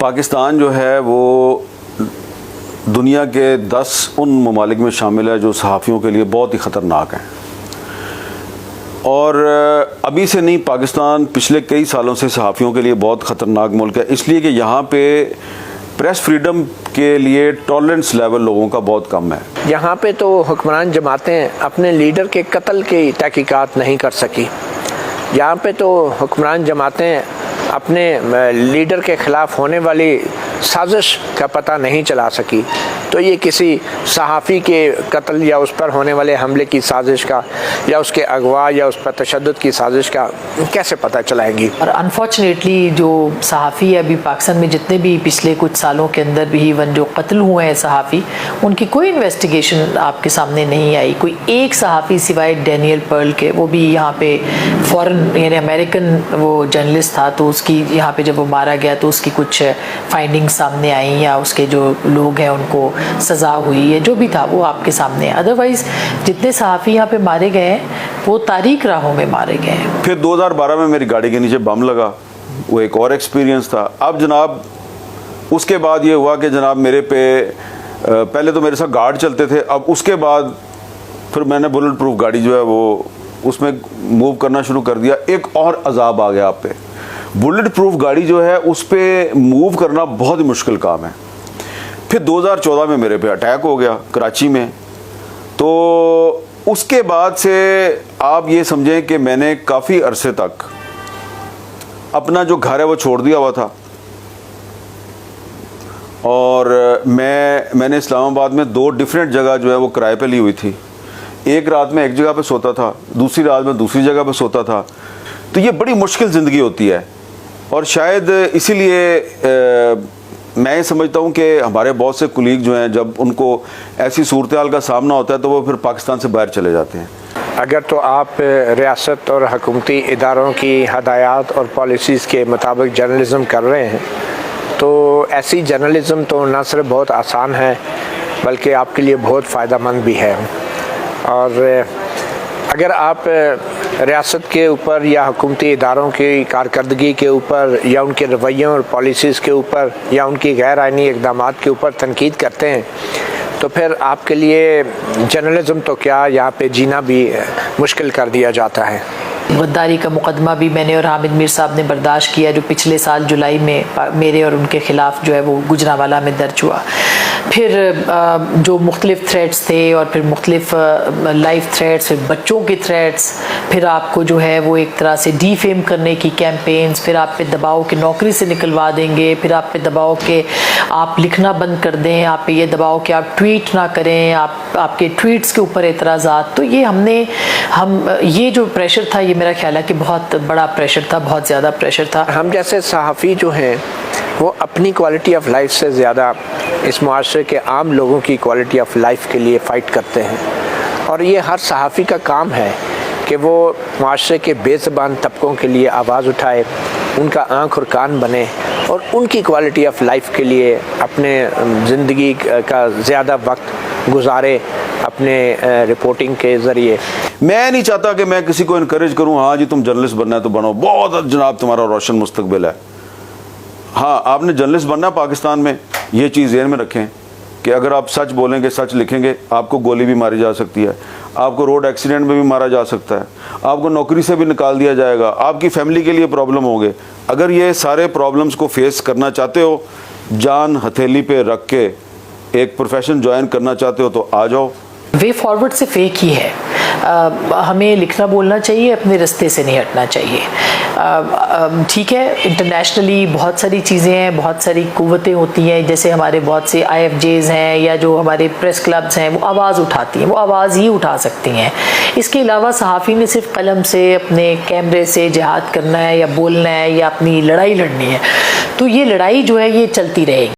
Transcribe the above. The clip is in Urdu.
پاکستان جو ہے وہ دنیا کے 10 ان ممالک میں شامل ہے جو صحافیوں کے لیے بہت ہی خطرناک ہیں، اور ابھی سے نہیں، پاکستان پچھلے کئی سالوں سے صحافیوں کے لیے بہت خطرناک ملک ہے، اس لیے کہ یہاں پہ پریس فریڈم کے لیے ٹالرنس لیول لوگوں کا بہت کم ہے۔ یہاں پہ تو حکمران جماعتیں اپنے لیڈر کے قتل کی تحقیقات نہیں کر سکی، یہاں پہ تو حکمران جماعتیں اپنے لیڈر کے خلاف ہونے والی سازش کا پتہ نہیں چلا سکی، تو یہ کسی صحافی کے قتل یا اس پر ہونے والے حملے کی سازش کا یا اس کے اغوا یا اس پر تشدد کی سازش کا کیسے پتہ چلائیں گی؟ اور انفارچونیٹلی جو صحافی ہے ابھی پاکستان میں جتنے بھی پچھلے کچھ سالوں کے اندر بھی ایون جو قتل ہوئے ہیں صحافی، ان کی کوئی انویسٹیگیشن آپ کے سامنے نہیں آئی۔ کوئی ایک صحافی سوائے ڈینیل پرل کے، وہ بھی یہاں پہ فورن یعنی امریکن وہ جرنلسٹ تھا، تو اس کی یہاں پہ جب وہ مارا گیا تو اس کی کچھ فائنڈنگ سامنے آئیں یا اس کے جو لوگ ہیں ان کو سزا ہوئی ہے، جو بھی تھا وہ آپ کے سامنے ہے۔ ادروائز جتنے صحافی یہاں پہ مارے گئے ہیں وہ تاریک راہوں میں مارے گئے ہیں۔ پھر 2012 میں میری گاڑی کے نیچے بم لگا، وہ ایک اور ایکسپیرینس تھا۔ اب جناب اس کے بعد یہ ہوا کہ جناب میرے پہ پہلے تو میرے ساتھ گارڈ چلتے تھے، اب اس کے بعد پھر میں نے بلٹ پروف گاڑی جو ہے وہ اس میں موو کرنا شروع کر دیا۔ ایک اور عذاب آ گیا آپ پہ، بلٹ پروف گاڑی جو ہے اس پہ موو کرنا بہت ہی مشکل کام ہے۔ پھر 2014 میں میرے پہ اٹیک ہو گیا کراچی میں، تو اس کے بعد سے آپ یہ سمجھیں کہ میں نے کافی عرصے تک اپنا جو گھر ہے وہ چھوڑ دیا ہوا تھا، اور میں نے اسلام آباد میں 2 ڈیفرنٹ جگہ جو ہے وہ کرائے پہ لی ہوئی تھی۔ ایک رات میں ایک جگہ پہ سوتا تھا، دوسری رات میں دوسری جگہ پہ سوتا تھا، تو یہ بڑی مشکل زندگی ہوتی ہے، اور شاید اسی لیے میں یہ سمجھتا ہوں کہ ہمارے بہت سے کولیگ جو ہیں جب ان کو ایسی صورتحال کا سامنا ہوتا ہے تو وہ پھر پاکستان سے باہر چلے جاتے ہیں۔ اگر تو آپ ریاست اور حکومتی اداروں کی ہدایات اور پالیسیز کے مطابق جرنلزم کر رہے ہیں تو ایسی جرنلزم تو نہ صرف بہت آسان ہے بلکہ آپ کے لیے بہت فائدہ مند بھی ہے، اور اگر آپ ریاست کے اوپر یا حکومتی اداروں کی کارکردگی کے اوپر یا ان کے رویوں اور پالیسیز کے اوپر یا ان کی غیر آئینی اقدامات کے اوپر تنقید کرتے ہیں تو پھر آپ کے لیے جرنلزم تو کیا، یہاں پہ جینا بھی مشکل کر دیا جاتا ہے۔ غداری کا مقدمہ بھی میں نے اور حامد میر صاحب نے برداشت کیا، جو پچھلے سال جولائی میں میرے اور ان کے خلاف جو ہے وہ گجرانوالہ میں درج ہوا۔ پھر جو مختلف تھریٹس تھے اور پھر مختلف لائف تھریٹس، پھر بچوں کے تھریٹس، پھر آپ کو جو ہے وہ ایک طرح سے ڈی فیم کرنے کی کیمپینز، پھر آپ پہ دباؤ کہ نوکری سے نکلوا دیں گے، پھر آپ پہ دباؤ کہ آپ لکھنا بند کر دیں، آپ پہ یہ دباؤ کہ آپ ٹویٹ نہ کریں، آپ کے ٹویٹس کے اوپر اعتراضات۔ تو یہ یہ جو پریشر تھا، یہ میرا خیال ہے کہ بہت بڑا پریشر تھا، بہت زیادہ پریشر تھا۔ ہم جیسے صحافی جو ہیں وہ اپنی کوالٹی آف لائف سے زیادہ اس معاشرے کے عام لوگوں کی کوالٹی آف لائف کے لیے فائٹ کرتے ہیں، اور یہ ہر صحافی کا کام ہے کہ وہ معاشرے کے بے زبان طبقوں کے لیے آواز اٹھائے، ان کا آنکھ اور کان بنے، اور ان کی کوالٹی آف لائف کے لیے اپنے زندگی کا زیادہ وقت گزارے اپنے رپورٹنگ کے ذریعے۔ میں نہیں چاہتا کہ میں کسی کو انکریج کروں، ہاں جی تم جرنلسٹ بننا ہے تو بنو، بہت جناب تمہارا روشن مستقبل ہے۔ ہاں آپ نے جرنلسٹ بننا ہے پاکستان میں، یہ چیز ذہن میں رکھیں کہ اگر آپ سچ بولیں گے، سچ لکھیں گے، آپ کو گولی بھی ماری جا سکتی ہے، آپ کو روڈ ایکسیڈنٹ میں بھی مارا جا سکتا ہے، آپ کو نوکری سے بھی نکال دیا جائے گا، آپ کی فیملی کے لیے پرابلم ہوگے۔ اگر یہ سارے پرابلمز کو فیس کرنا چاہتے ہو، جان ہتھیلی پہ رکھ کے ایک پروفیشن جوائن کرنا چاہتے ہو تو آ جاؤ۔ وے فارورڈ سے فیک ہی ہے، ہمیں لکھنا بولنا چاہیے، اپنے رستے سے نہیں ہٹنا چاہیے۔ ٹھیک ہے، انٹرنیشنلی بہت ساری چیزیں ہیں، بہت ساری قوتیں ہوتی ہیں، جیسے ہمارے بہت سے IFJs ہیں یا جو ہمارے پریس کلبز ہیں، وہ آواز اٹھاتی ہیں، وہ آواز ہی اٹھا سکتی ہیں۔ اس کے علاوہ صحافی نے صرف قلم سے، اپنے کیمرے سے جہاد کرنا ہے یا بولنا ہے یا اپنی لڑائی لڑنی ہے، تو یہ لڑائی جو ہے یہ چلتی رہے گی۔